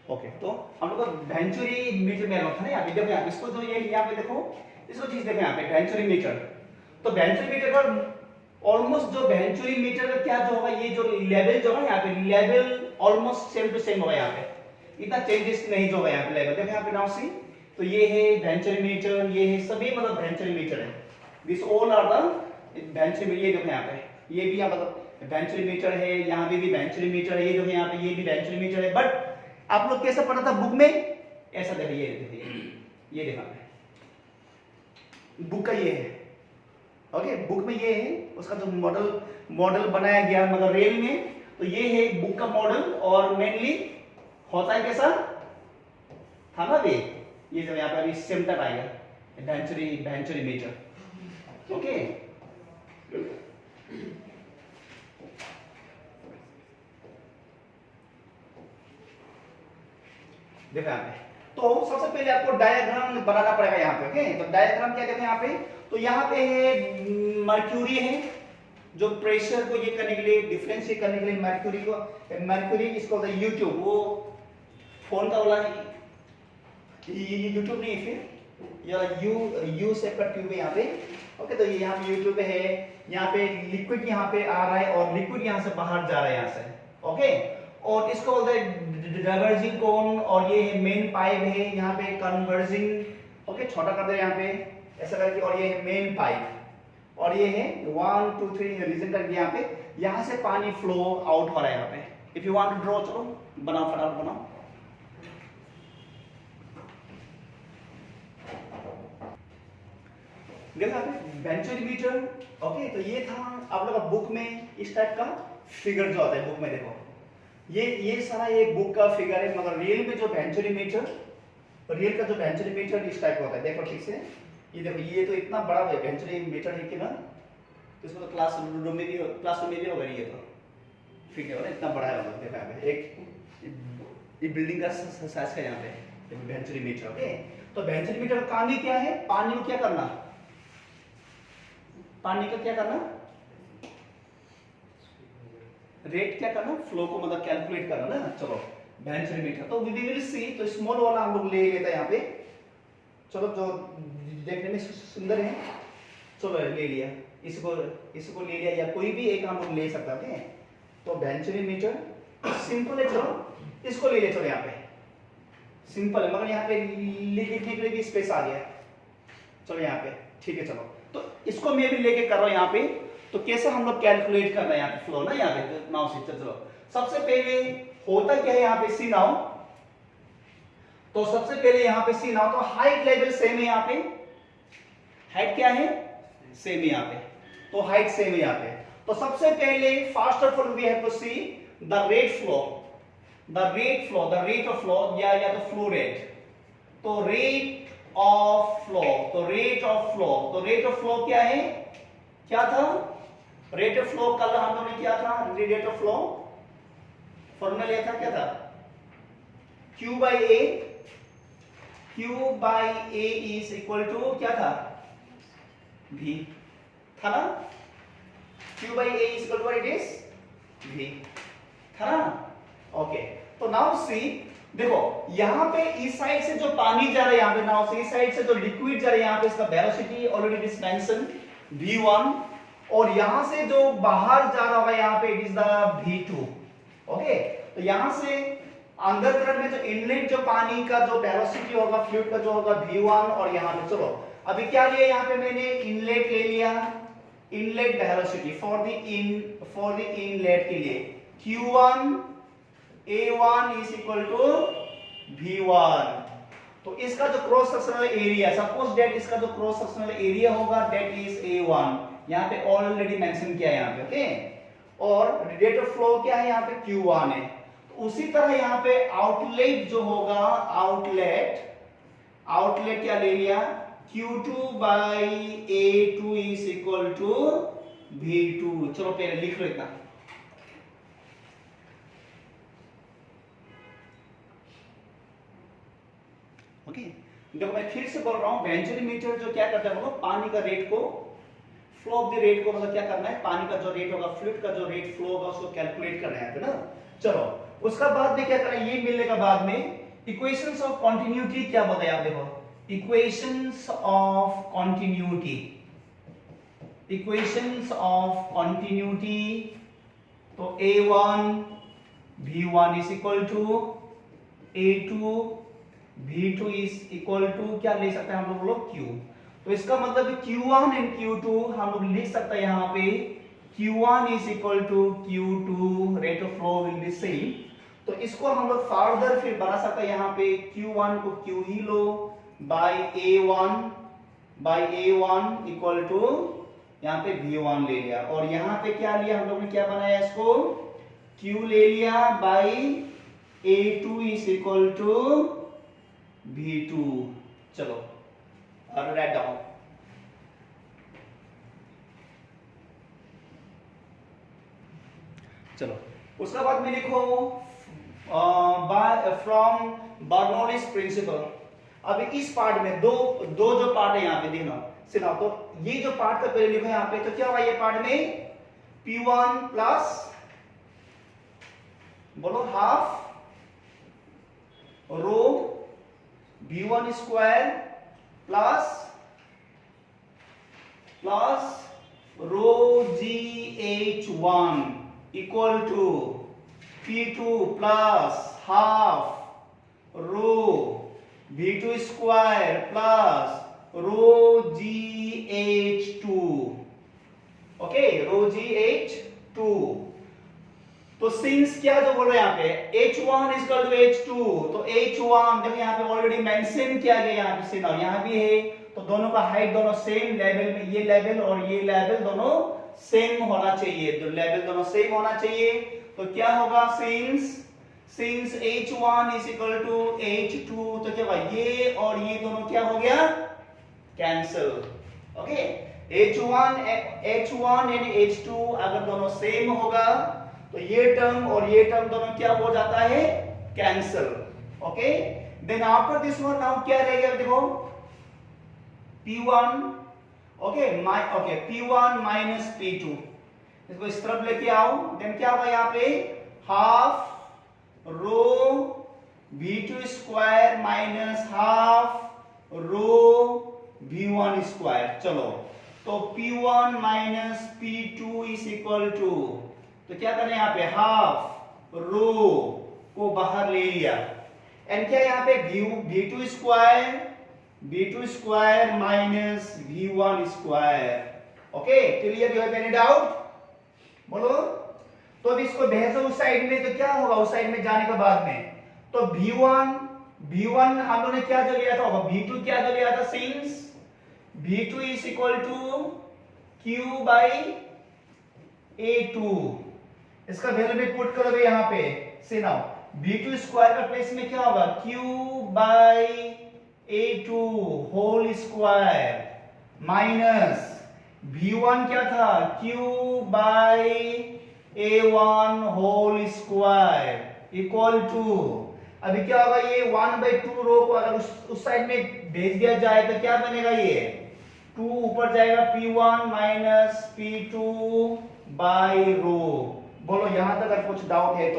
Okay, तो हम लोग का वेंचुरी मीटर में था ना यहाँ पे, देखो यहाँ पे इसको जो ये यहाँ पे देखो, इसको चीज देखो यहाँ पे वेंचुरी मीटर। तो वेंचुरी मीटर का ऑलमोस्ट जो वेंचुरी मीटर का क्या जो होगा, ये जो लेवल जो है यहाँ पे level almost same to same होगा यहाँ पे, इतना चेंजेस नहीं जो होगा यहाँ पे लेवल। देखो यहाँ पे नाउ सी, तो ये है वेंचुरी मीटर, ये है सभी मतलब वेंचुरी मीटर है, this all are the venturi meter. ये देखो यहाँ पे ये भी यहाँ मतलब वेंचुरी मीटर है, यहाँ पे भी वेंचुरी मीटर है, ये देखो यहाँ पे ये भी वेंचुरी मीटर है। बट आप लोग कैसे पढ़ा था बुक में, ऐसा देखिए, ये देखा बुक का ये है, ओके बुक में ये है उसका जो मॉडल बनाया गया मतलब रेल में, तो ये है बुक का मॉडल। और मेनली होता है कैसा था ना बे, ये जो यहाँ पे अभी सिम्टम आएगा वेंचुरी मीटर, ओके। देखो यहाँ पे, तो सबसे पहले आपको डायग्राम बनाना पड़ेगा यहाँ पे, ओके। तो डायग्राम क्या देखो यहाँ पे, तो यहाँ पे है मर्क्यूरी है, जो प्रेशर को ये करने के लिए, डिफरेंशिएट करने के लिए मर्क्यूरी इसको होता है यूट्यूब, वो फोन का वाला ये यूट्यूब नहीं है, फिर यू शेप का ट्यूब है यहाँ पे, ओके। तो ये यहाँ पे यूट्यूब है, यहाँ पे लिक्विड यहाँ पे आ रहा है और लिक्विड यहाँ से बाहर जा रहा है यहाँ से, ओके। और इसको बोलते हैं डाइवर्जिंग कोन, और ये है मेन पाइप है यहाँ पे कन्वर्जिंग, ओके छोटा कर दे यहाँ पे ऐसा करके, और ये है मेन पाइप, और ये है 1 2 3 रीजन करके यहाँ पे, यहाँ से पानी फ्लो आउट हो रहा है यहाँ पे। If you want to draw, चलो बनाओ फटाफट बनाओ। देखो यहाँ पे वेंचुरी मीटर, ओके। तो ये था आप लोग का बुक में इस टाइप का फिगर जो आता है बुक में, देखो ये सारा ये बुक का फिगर है, मगर रियल में जो वेंचुरी मीटर, रियल का जो वेंचुरी मीटर इस टाइप का होता है। देखो ठीक से, ये देखो ये तो इतना बड़ा वेंचुरी मीटर है कि ना, तो इसको तो क्लासरूम में भी होगा ये तो फिगर है, इतना बड़ा है। देखो यहाँ पे एक बिल्डिंग का साइज है यहाँ पे वेंचुरी मीटर, ओके। तो वेंचुरी मीटर का काम ही क्या है, पानी को क्या करना, पानी का क्या करना, रेट क्या करना, फ्लो को मतलब कैलकुलेट करना ना। चलो वेंचुरी मीटर, तो वी विल सी, तो स्मॉल वाला हम लोग ले लेते हैं यहाँ पे, चलो जो देखने में सुंदर है, चलो ले लिया, इसको ले लिया, या कोई भी एक हम लोग ले सकते हैं। तो वेंचुरी मीटर सिंपल है, चलो इसको ले ले, चलो यहाँ पे सिंपल है, मगर यहाँ पे लिखने के लिए भी स्पेस आ गया, चलो यहाँ पे ठीक है। चलो तो इसको मैं भी लेके कर रहा हूँ यहाँ पे, तो कैसे हम लोग कैलकुलेट कर रहे हैं यहाँ पे फ्लो ना, यहाँ पे नाउ सी, चलो सबसे पहले होता क्या है यहाँ पे सी नाउ, तो सबसे पहले यहाँ पे सी नाउ, तो हाइट लेवल सेम है यहाँ पे, हाइट क्या है सेम है यहाँ पे, तो हाइट सेम है यहाँ पे। तो सबसे पहले first of all we have to see the rate of flow या तो फ्लो रेट, तो रेट ऑफ फ्लो क्या है, क्या था रेट ऑफ फ्लो, कल हम लोगों ने क्या था रेट ऑफ फ्लो फॉर्मूला लिया था, क्या था Q by A is equal to क्या था V था ना, Q by A is equal to it is V था ना, ओके। तो नाउ सी, देखो यहाँ पे इस साइड से जो पानी जा रहा है यहाँ पे, नाउ सी इस साइड से जो लिक्विड जा रहा है यहाँ पे, इसका velocity already is mention V1, और यहां से जो बाहर जा रहा होगा यहाँ पे it is the V2, okay. तो यहां से अंदर तरफ में जो इनलेट जो पानी का जो वेलोसिटी होगा फ्लूइड का जो होगा V1, और यहाँ पे चलो अभी क्या लिया यहाँ पे मैंने इनलेट ले लिया, inlet velocity for the inlet के लिए Q1 A1 is equal to V1। तो इसका जो cross sectional area, suppose that इसका जो क्रॉस सेक्शनल एरिया होगा दैट इज A1, यहाँ पे ऑलरेडी मेंशन किया है यहाँ पे, ओके। और रेट ऑफ फ्लो क्या है यहाँ पे Q1 है, तो उसी तरह यहाँ पे आउटलेट जो होगा, आउटलेट क्या ले लिया Q2 by A2 is equal to V2। चलो पहले लिख लो इतना, ओके। देखो मैं फिर से बोल रहा हूं, वेंचुरी मीटर जो क्या करता है वो पानी का रेट को, फ्लो ऑफ द रेट को मतलब क्या करना है, पानी का जो रेट होगा फ्लूइड का जो रेट फ्लो होगा उसको कैलकुलेट करना है ना। चलो उसका बाद में क्या करना है, ये मिलने का बाद में इक्वेशंस ऑफ कॉन्टिन्यूटी क्या बोलते हैं आप देखो, equations of continuity, equations of continuity. तो a1 v1 is equal to a2 v2 is equal to क्या ले सकते हैं हम लोग q। तो इसका मतलब q1 एंड q2 हम लोग लिख सकते हैं यहाँ पे q1 is equal to q2, rate of flow will be same. तो इसको हम लोग फर्दर फिर बना सकते हैं, यहाँ पे q1 को q ही लो बाय a1 इक्वल टू यहाँ पे v1 ले लिया, और यहाँ पे क्या लिया हम लोग ने, क्या बनाया इसको, q ले लिया bye a2 is equal to v2। चलो और राइट डाउन। चलो उसका बाद में लिखो फ्रॉम बर्नौलीज प्रिंसिपल। अब इस पार्ट में दो जो पार्ट है यहाँ पे देखना सुनाओ। तो ये जो पार्ट का पहले लिखो यहाँ पे, तो क्या हुआ ये पार्ट में P1 प्लस बोलो half rho V1 square plus rho GH1 equal to P2 plus half rho V2 square plus rho GH2। Okay, rho GH2। तो सिंस क्या जो बोल रहे हैं यहाँ पे H1 is equal to H2, तो H1 देखो यहाँ पे ऑलरेडी मेंशन किया गया, यहाँ पे सिग्नल यहाँ भी है, तो दोनों का हाइट दोनों सेम लेवल में, ये लेवल और ये लेवल दोनों सेम होना चाहिए, तो लेवल दोनों सेम होना चाहिए। तो क्या होगा, since H1 is equal to H2, तो क्या होगा ये और ये दोनों क्या हो गया, cancel. Okay, H1 and H2 अगर दोनों सेम होगा तो ये टर्म और ये टर्म दोनों क्या हो जाता है, cancel. Okay, then after this one now क्या रहेगा देखो, P1 okay P1 minus P2, इसको इस तरफ लेके आओ। देन क्या होगा यहाँ पे half rho V2 square minus half rho V1 square. चलो तो P1 minus P2 is equal to, तो क्या करें यहाँ पे हाफ रो को बाहर ले लिया, एंड क्या यहाँ पे V2 square minus V1 square. Okay, clear, you have any doubt, बोलो। तो अब इसको भेजो उस साइड में, तो क्या होगा उस साइड में जाने के बाद में, तो V1 हम लोगों ने क्या जो लिया था, V2 क्या जो लिया था, since V2 is equal to Q by A2, इसका वैल्यू भी पुट करोगे यहाँ पे, से नाउ V2 स्क्वायर का प्लेस में क्या होगा, Q by A2 whole square minus V1 क्या था, Q by A1 whole square equal to, अभी क्या होगा ये 1/2 रो को अगर उस साइड में भेज दिया जाए तो क्या बनेगा, ये 2 ऊपर जाएगा, P1 माइनस P2 बाई रो। बोलो यहां तक अगर कुछ डाउट है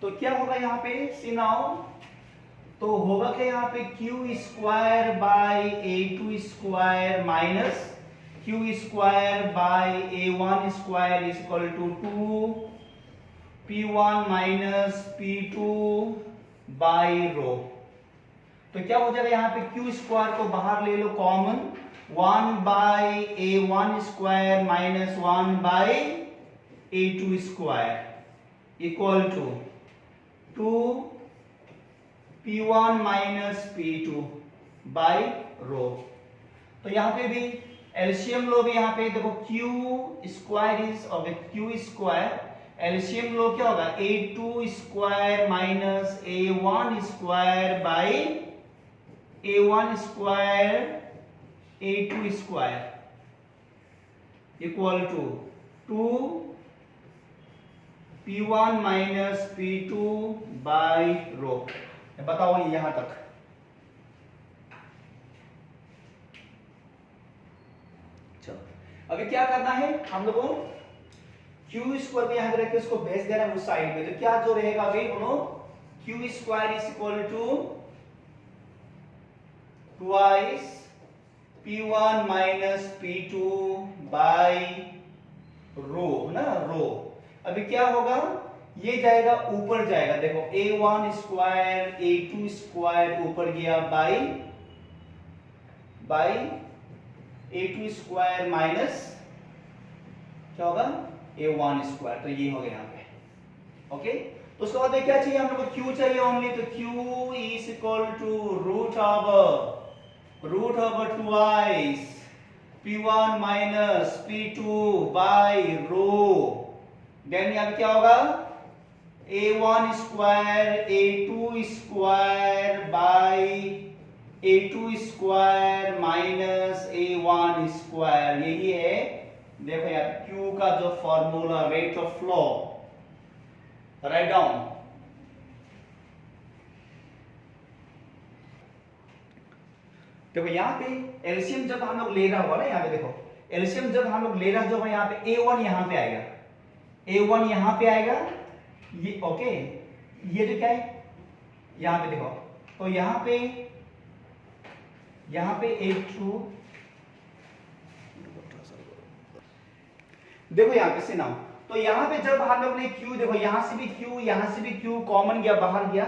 तो क्या होगा यहाँ पे, सी नाउ, तो होगा क्या यहाँ पे Q square by A2 square minus Q square by A1 square is equal to 2 P1 minus P2 by rho. तो क्या हो जाएगा यहाँ पे Q स्क्वायर को बाहर ले लो common, 1 by A1 square minus 1 by A2 square equal to 2 P1 minus P2 by rho. तो यहाँ पे भी एलसीएम लो भी, यहाँ पे देखो Q square is Q square, LCM लो क्या होगा, A2 square minus A1 square by A1 square A2 square equal to 2 P1 minus P2 by rho. बताओ ये यहां तक, चलो अभी क्या करना है हम लोगों को, क्यू स्क्वायर में यहां पे रख के उसको भेज देना है उस साइड में। तो क्या जो रहेगा अभी बोलो, Q square is equal to twice P1 minus P2 by rho ना, रो। अभी क्या होगा, ये जाएगा ऊपर जाएगा, देखो A1 स्क्वायर A2 स्क्वायर ऊपर गया बाई A2 स्क्वायर माइनस क्या होगा A1 स्क्वायर। तो ये हो गया यहाँ पे। ओके, तो उसके बाद में क्या चाहिए हम लोग को, Q चाहिए ओनली। तो Q is equal to root over twice P1 minus P2 by rho. Then यहाँ पे क्या होगा, A1 square A2 square by A2 square minus A1 square. यही है देखो यहाँ पे Q का जो formula, rate of flow. Write down. देखो यहाँ पे एलसीएम जब हम लोग ले रहा होगा ना, यहाँ पे देखो एलसीएम जब हम लोग ले रहा होगा, यहाँ पे A1 यहाँ पे आएगा, A1 यहाँ पे आएगा ये। ओके, ये जो क्या है यहाँ पे देखो, तो यहाँ पे A2 देखो यहाँ पे से नाउ। तो यहाँ पे जब हम लोग ने Q, देखो यहाँ से भी Q, यहाँ से भी Q कॉमन गया, बाहर गया।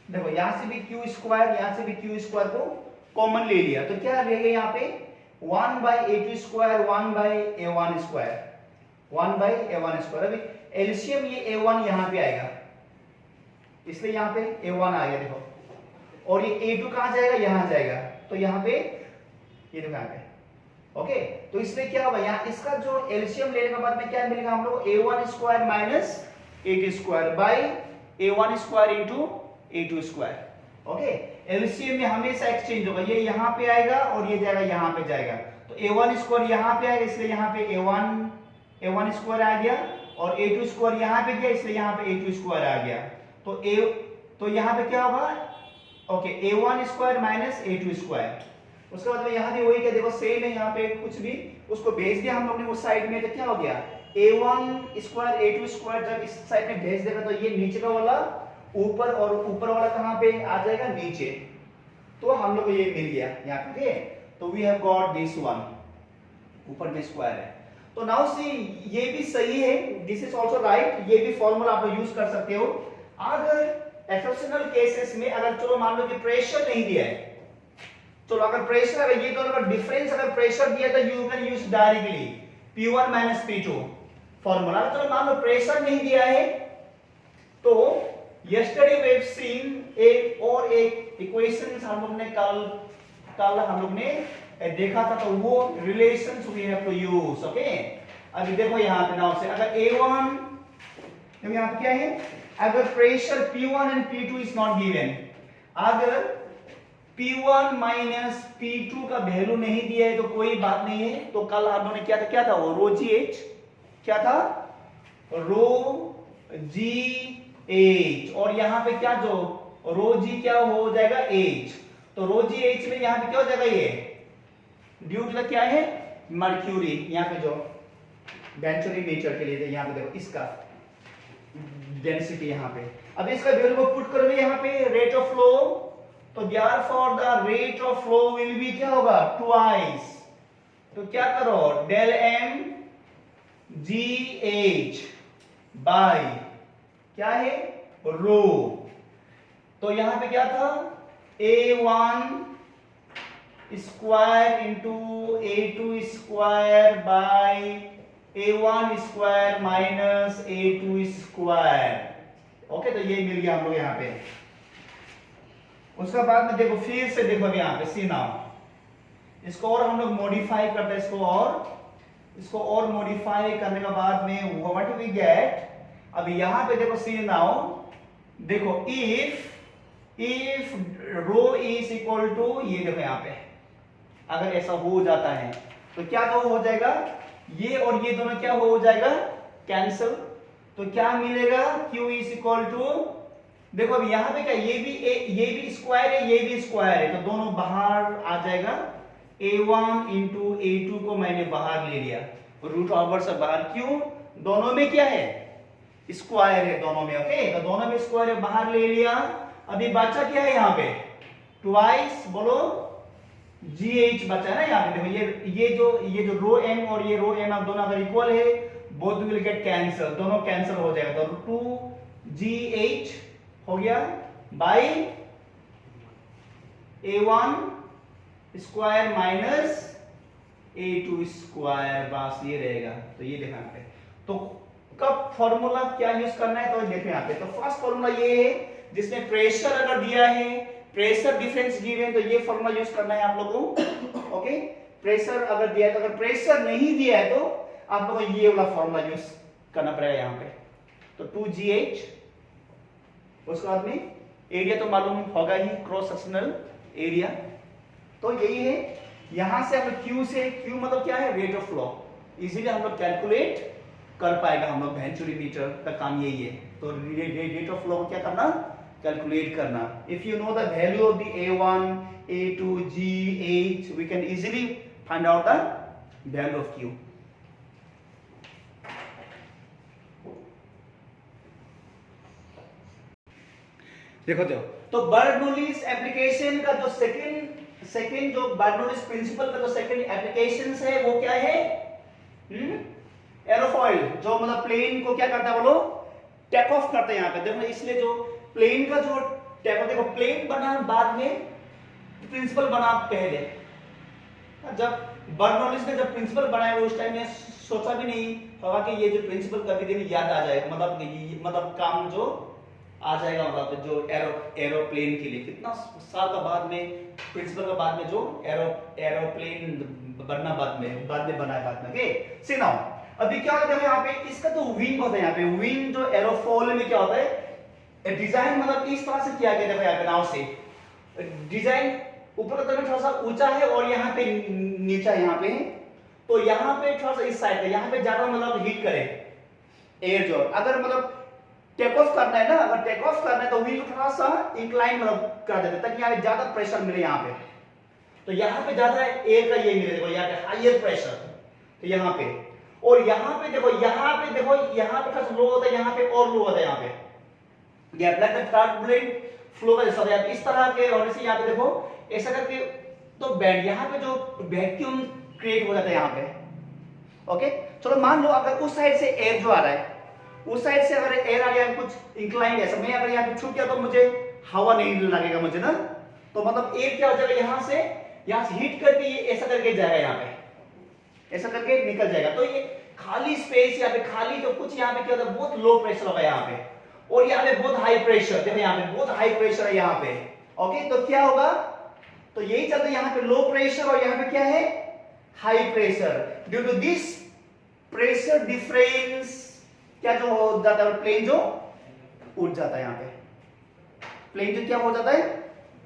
देखो यहाँ से भी Q स्क्वायर, यहाँ से भी Q स्क्वायर को कॉमन ले लिया। तो क्या रहेगा यहाँ पे 1 by A2 square 1 by A1 square, 1 by A1 square. अभी एलसीएम ये A1 यहाँ पे आएगा, इसलिए यहाँ पे A1 आ गया देखो। और ये A2 कहाँ जाएगा, यहाँ जाएगा। तो यहाँ पे ये देखो यहाँ पे। ओके, तो इसलिए क्या होगा यहाँ, इसका जो एलसीएम लेने के बाद में क्या मिलेगा हम लोग, A1 square minus A2 square by A1 square into A2 square. Okay, LCM में हमेशा एक्सचेंज होगा, ये यहाँ पे आएगा और ये जाएगा यहाँ पे जाएगा। तो A1 स्क्वायर यहाँ पे आएगा, इसलिए यहाँ पे A1 स्क्वायर आ गया, और A2 स्क्वायर यहाँ पे गया, इसलिए यहाँ पे A2 स्क्वायर आ गया। तो यहाँ पे क्या होगा, okay A1 square minus A2 square. उसके बाद में यहाँ भी वही क्या, देखो सेम है, यहाँ पे कुछ भी उसको भेज दिया हम लोग ने उस साइड में। तो क्या हो गया, A1 स्क्वायर A2 स्क्वायर जब इस साइड में भेज देगा तो ये नीचे का वाला ऊपर, और ऊपर वाला कहाँ पे आ जाएगा, नीचे। तो हम लोग को ये मिल गया यहाँ पे। तो we have got this one, ऊपर में स्क्वायर है। तो नाउ सी, ये भी सही है, दिस इज आल्सो राइट, ये भी फॉर्मूला आप यूज कर सकते हो। अगर एक्सेप्शनल केसेस में अगर चलो मान लो कि प्रेशर नहीं दिया है, चलो अगर प्रेशर, अगर ये दोनों का डिफरेंस अगर प्रेशर दिया तो you can use directly P1 minus P2 formula. चलो मान लो प्रेशर नहीं दिया है, तो yesterday we have seen एक इक्वेशन हम लोग ने कल हम लोग ने देखा था, तो वो relations we have to use. Okay, अभी देखो यहाँ पे नाउ से, अगर A1, देखो यहाँ पे क्या है, अगर pressure P1 and P2 is not given, अगर P1 माइनस P2 का वैल्यू नहीं दिया है तो कोई बात नहीं है। तो कल हम लोगों ने क्या था वो रो जी एच, क्या था रो जी एच, और यहाँ पे क्या जो रो जी क्या हो जाएगा एच। तो रो जी एच में यहाँ पे क्या हो जाएगा, ये ड्यू टू क्या है मर्क्यूरी, यहाँ पे जो बेंचोमीटर के लिए यहाँ पे देखो इसका डेंसिटी यहाँ पे। अब इसका वैल्यू को पुट करोगे यहाँ पे रेट ऑफ फ्लो, तो therefore the rate of flow will be क्या होगा ट्वाइस। तो क्या करो del M G H by क्या है रो। तो यहां पे क्या था A1 square into A2 square by A1 square minus A2 square. Okay, तो ये मिल गया हम लोग यहाँ पे। उसके बाद में देखो फिर से देखो अभी यहाँ पे सी नाउ, इसको और हम लोग मॉडिफाई करते हैं, इसको और मॉडिफाई करने के बाद में व्हाट वी गेट। अभी यहाँ पे देखो सी नाउ, देखो if rho is equal to, ये देखो यहाँ पे अगर ऐसा हो जाता है तो क्या तो हो जाएगा, ये और ये दोनों क्या हो जाएगा कैंसिल। तो क्या मिलेगा Q इज इक्वल टू, देखो अभी यहाँ पे क्या, ये भी स्क्वायर है, ये भी स्क्वायर है, तो दोनों बाहर आ जाएगा, A1 इंटू A2 को मैंने बाहर ले लिया, रूट ओवर से बाहर, क्यों? दोनों में क्या है? स्क्वायर है दोनों में, ओके? तो दोनों में स्क्वायर है, बाहर ले लिया। अभी बचा क्या है यहाँ पे? ट्वाइस, बोलो, GH बचा है ना यहाँ पे। देखो ये जो रो m और ये रो m आप दोनों अगर इक्वल है, बोथ विल गेट कैंसिल, दोनों कैंसिल हो जाएगा। तो 2GH हो गया by A1 square minus A2 square, बस ये रहेगा। तो ये देखा पे, तो कब फॉर्मूला क्या यूज करना है तो देखो यहाँ पे। तो फर्स्ट फॉर्मूला ये है जिसमें प्रेशर अगर दिया है, प्रेशर डिफरेंस गिवन, तो ये फॉर्मूला यूज करना है आप लोगों को, ओके? प्रेशर अगर दिया है तो, अगर प्रेशर नहीं दिया है तो आप लोगों को ये वाला फॉर्मूला यूज करना पड़ेगा यहाँ पे। तो 2GH, उसके बाद में एरिया तो मालूम होगा ही, क्रॉस सेक्शनल एरिया। तो यही है, यहां से हम Q से, Q मतलब क्या है? रेट ऑफ फ्लो, इजीली हम लोग कैलकुलेट कर पाएगा हम लोग। वेंचुरीमीटर का काम यही है। तो रेट ऑफ फ्लो को क्या करना? कैलकुलेट करना। If you know the value of the A1, A2, GH, we can easily find out the value of Q. देखो तो बर्नौलीज एप्लीकेशन का जो सेकंड जो बर्नौलीज प्रिंसिपल का जो सेकंड एप्लीकेशन है वो क्या है? एरोफॉइल, जो मतलब प्लेन को क्या करता है बोलो? टेक ऑफ करते हैं यहाँ पे। देखो इसलिए जो प्लेन का जो टेक ऑफ, देखो प्लेन बना बाद में, प्रिंसिपल बना पहले। जब बर्नौलीज ने जब प्रिंसिपल बनाया उस टाइम में सोचा भी नहीं होगा कि ये जो प्रिंसिपल कभी दिन याद आ जाएगा, मतलब काम जो आ जाएगा, मतलब जो एरोप्लेन के लिए कितना साल का बाद में, प्रिंसिपल का बाद में जो एरोप्लेन बनना बाद में बनाया बाद में, ओके? सी नाउ, अभी क्या होता है यहाँ पे, इसका जो विंग होता है यहाँ पे, विंग जो एरोफॉल में क्या होता है, डिजाइन मतलब इस तरह से किया गया। देखो यहाँ पे नाव से डिजाइन ऊपर की तरफ थोड़ा सा ऊंचा है और यहाँ पे नीचा यहाँ पे, तो यहाँ पे थोड़ा सा इस साइड पे, यहाँ पे ज्यादा मतलब हीट करे एयर जो, अगर मतलब टेक ऑफ करना है ना, अगर टेक ऑफ करना है तो व्हील थोड़ा सा इंक्लाइन मतलब कर देते ताकि यहाँ पे ज्यादा प्रेशर मिले यहाँ पे। तो यहाँ पे ज्यादा एयर का ये मिले, देखो यहाँ पे हायर प्रेशर, तो यहाँ पे, और यहाँ पे देखो यहाँ पे थोड़ा लो होता है, यहाँ पे और लो होता है, यहाँ पे gap like the turbulent flow का जैसा है इस तरह के। और इसे यहाँ पे देखो ऐसा करके, तो बैंड यहाँ पे जो वैक्यूम क्रिएट हो जाता है यहाँ पे, ओके? चलो मान लो अगर उस साइड से एयर जो आ रहा है, उस साइड से अगर एयर आ गया कुछ इंक्लाइंड ऐसा, मैं अगर यहाँ पे छूट गया तो मुझे हवा नहीं लगेगा मुझे ना, तो मतलब एयर क्या हो जाएगा, यहाँ से हीट करके ये ऐसा करके जाएगा, यहाँ पे ऐसा करके निकल जाएगा। तो ये खाली स्पेस यहाँ पे, खाली तो कुछ यहाँ पे क्या होता है, बहुत लो प्रेशर होगा यहाँ पे, और यहाँ पे बहुत हाई प्रेशर, देखो यहाँ पे बहुत हाई प्रेशर है यहाँ पे, ओके? तो क्या होगा, तो यही चलता है, यहाँ पे लो प्रेशर और यहाँ पे क्या है, high pressure. Due to this pressure difference क्या जो हो जाता है, प्लेन जो उड़ जाता है, यहाँ पे प्लेन जो क्या हो जाता है,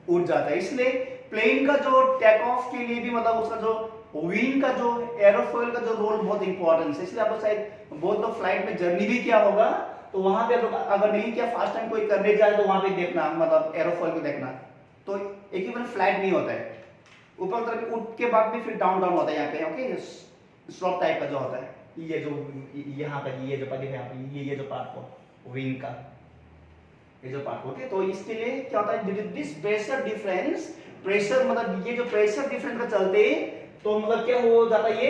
उड़ जाता है। इसलिए प्लेन का जो टेक ऑफ के लिए भी मतलब उसका जो विंग का जो एरोफॉइल का जो रोल बहुत इंपॉर्टेंट है। इसलिए आप लोग शायद बहुत लोग फ्लाइट में जर्नी भी किया होगा, तो वहां पे अगर नहीं किया, फर्स्ट टाइम कोई करने जाए तो वहां पे देखना, मतलब एरोफॉइल को देखना, तो एक ही बार फ्लैट नहीं होता है, ऊपर तरफ उठ के बाद भी फिर डाउन होता है यहाँ पे, ओके? स्लॉप टाइप का जो होता है, ये जो यहाँ का ये जो पॉइंट है यहाँ पे, ये जो पार्ट को विंग का ये जो पार्ट होती है, तो इसके लिए क्या होता है, दिस प्रेशर डिफरेंस, प्रेशर मतलब ये जो प्रेशर डिफरेंस का चलते तो मतलब क्या हो जाता है, ये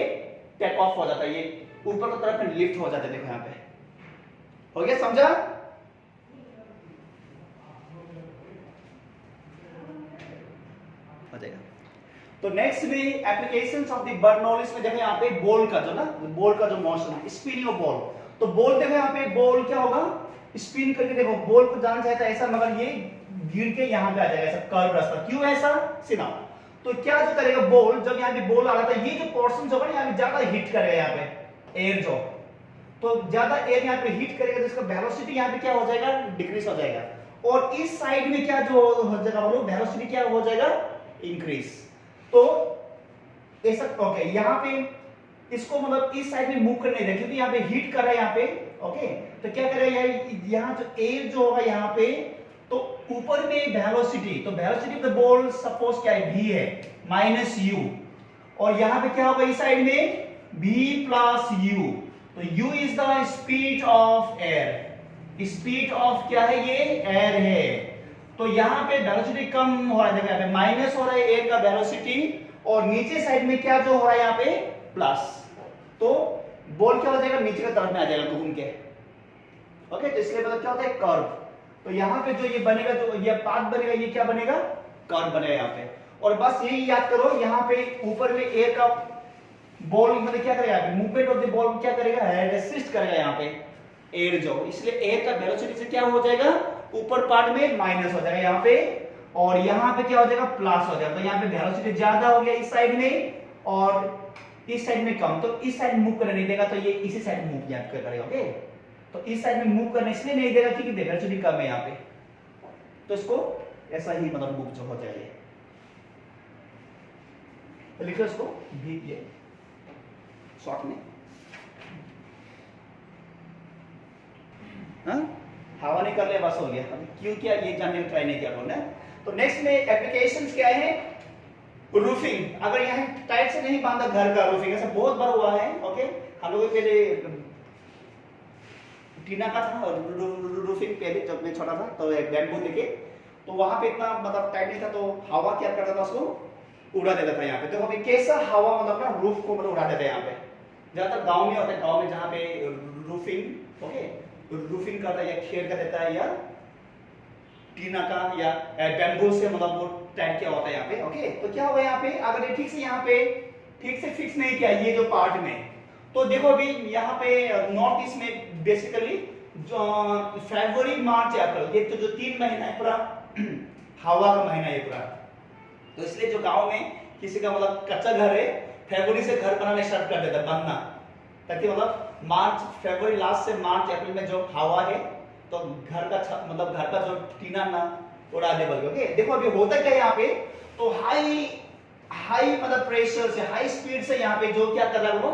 टेक ऑफ हो जाता है, ये ऊपर की तरफ लिफ्ट हो जाता है। देखो यहाँ पे हो गया, समझा? हो जाएगा। तो नेक्स्ट में एप्लीकेशंस ऑफ द बर्नौलीज में देखो यहाँ पे बॉल का जो ना, बॉल का जो मोशन है, स्पिनिंग ऑफ बॉल। तो बॉल देखो यहाँ पे, बॉल क्या होगा, स्पिन करके देखो, बॉल को जाना चाहता है ऐसा, मगर ये गिर के यहाँ पे आ जाएगा ऐसा कर्व रास्ता। क्यों ऐसा? सिना, तो क्या जो करेगा बॉल, जब यहाँ पे बॉल आ रहा था, ये जो पोर्शन जो है यहाँ पे ज्यादा हिट करेगा, यहाँ पे एयर जो, तो ज्यादा एयर यहाँ पे हिट करेगा तो इसका वेलोसिटी यहाँ पे क्या हो जाएगा, डिक्रीज हो जाएगा। और इस साइड में क्या जो हो जाएगा, वेलोसिटी क्या हो जाएगा, इंक्रीज। तो ऐसा, ओके? यहाँ पे इसको मतलब इस साइड में मूव करने दें, क्योंकि यहाँ पे हीट कर रहा है यहाँ पे, ओके? तो क्या करेगा, यहाँ जो एयर जो होगा यहाँ पे, तो ऊपर में वेलोसिटी, तो velocity of the ball suppose क्या है, v है माइनस u, और यहां पे क्या होगा इस साइड में v प्लस u। तो u is the speed of air. Speed of क्या है ये एयर है। तो यहां पे वेलोसिटी कम हो रहा है, देखो यहां पे माइनस हो रहा है एयर का वेलोसिटी और नीचे साइड में क्या जो हो रहा है यहां पे प्लस। तो बॉल क्या हो जाएगा नीचे की तरफ में आ जाएगा घूम के। ओके तो इसलिए मतलब क्या होता है कर्व। तो यहां पे जो ये बनेगा जो ये पाथ बनेगा ये क्या बनेगा कर्व बनेगा यहां पे। और बस यही याद करो यहां पे ऊपर में एयर का बॉल मतलब क्या करेगा मूवमेंट ऑफ द बॉल क्या करेगा रेसिस्ट करेगा यहां पे एयर जो, इसलिए एयर का वेलोसिटी से क्या हो जाएगा ऊपर पार्ट में माइनस हो जाएगा यहां पे और यहां पे क्या हो जाएगा प्लस हो जाएगा। तो यहां पे वेलोसिटी ज्यादा हो गया इस साइड में और इस साइड में कम। तो इस साइड मूव करने नहीं देगा तो ये इसी साइड मूव याद करेगा। ओके तो इस साइड में मूव करने इसलिए नहीं देगा क्योंकि वेलोसिटी कम है यहां पे। तो इसको ऐसा ही मतलब मूव जो हो जाएगा। तो लिखो इसको भी ये शॉर्ट में हाँ हवा नहीं कर ले बस हो गया। अभी क्यों किया ये जानने में ट्राई नहीं किया हमने। तो नेक्स्ट में एप्लीकेशंस क्या है रूफिंग। अगर यहाँ टाइट से नहीं बांधा घर का रूफिंग ऐसा बहुत बार हुआ है। ओके हम लोगों के लिए टीना का था रूफिंग पहले जब मैं छोटा था तो एक बैम्बू लेके तो वहां पे इतना मतलब टाइट नहीं था तो हवा क्या करता था उसको उड़ा देता था यहाँ पे। तो अभी कैसा हवा मतलब ना रूफ को मतलब उड़ा देता है यहाँ पे। ज्यादातर गांव में होता है, गांव में जहाँ पे रूफिंग ओके रूफिंग करता है या खेर का देता है या टीना का या बैम्बू से मतलब वो टाइट किया होता है यहाँ पे। ओके तो क्या होगा यहाँ पे अगर ये ठीक से यहाँ पे ठीक से फिक्स नहीं किया ये जो पार्ट में तो देखो अभी यहाँ पे नॉर्थ ईस्ट में बेसिकली जो फरवरी मार्च अप्रैल ये तो जो 3 महीना है पूरा हवा का महीना है पूरा। तो इसलिए जो गांव में किसी का मतलब कच्चा घर है फरवरी से घर बनाना स्टार्ट कर देता है बनना, ताकि मतलब मार्च फरवरी लास्ट से मार्च अप्रैल में जो हवा है तो घर का मतलब घर का जो टीना ना उड़ा दे बोल। ओके देखो अभी होता क्या है यहाँ पे तो हाई मतलब प्रेशर से हाई स्पीड से यहाँ पे जो क्या कर रहा है वो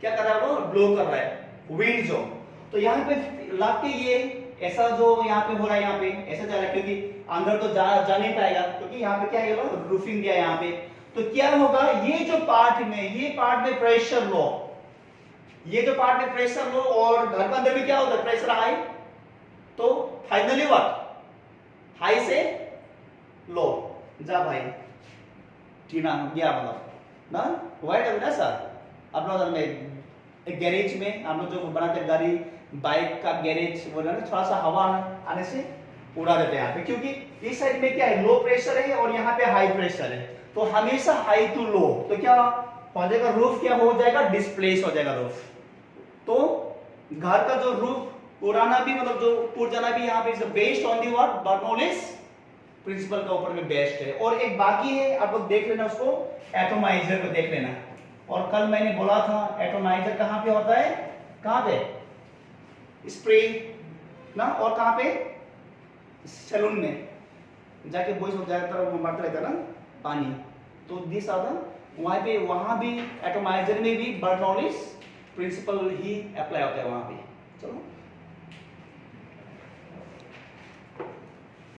क्या कर रहा है वो ब्लो कर रहा है विंड जो। तो यहाँ पे लाके ये ऐसा जो यहाँ पे हो रहा है यहाँ पे ऐसा जा रहा है क्योंकि अंदर तो जा नहीं पाएगा क्योंकि यहाँ पे क्या है रूफिंग दिया यहाँ पे। तो क्या होगा ये जो पार्ट में प्रेशर लो ये जो पार्ट में प्रेशर लो और घर के अंदर भी क्या होता है प्रेशर हाई। तो फाइनली व्हाट हाई से लो जा भाई टीना गया मतलब ना वाइट है ना सर अपना में एक गैरेज में हम लोग जो बनाते हैं गाड़ी बाइक का गैरेज वो ना थोड़ा सा हवा आने से उड़ा देते हैं यहाँ पे क्योंकि इस साइड में क्या है लो प्रेशर है और यहाँ पे हाई प्रेशर है। तो हमेशा हाई टू लो तो क्या हो जाएगा रूफ क्या हो जाएगा डिस्प्लेस हो जाएगा रूफ। तो घर का जो रूफ उड़ाना भी मतलब जो उड़ जाना भी यहाँ पे based on the what Bernoulli's principle का ऊपर में बेस्ड है। और एक बाकी है आप लोग देख लेना उसको एटोमाइजर को देख लेना। और कल मैंने बोला था एटोमाइजर कहाँ पे होता है कहाँ पे स्प्रे ना और कहाँ पे सैलून में जाके बॉयज लोग ज्यादातर वो मारते रहता है ना पानी। तो दिस आर द वहां भी एटोमाइजर में भी बर्नौलिस प्रिंसिपल ही अप्लाई होता है वहां पे। चलो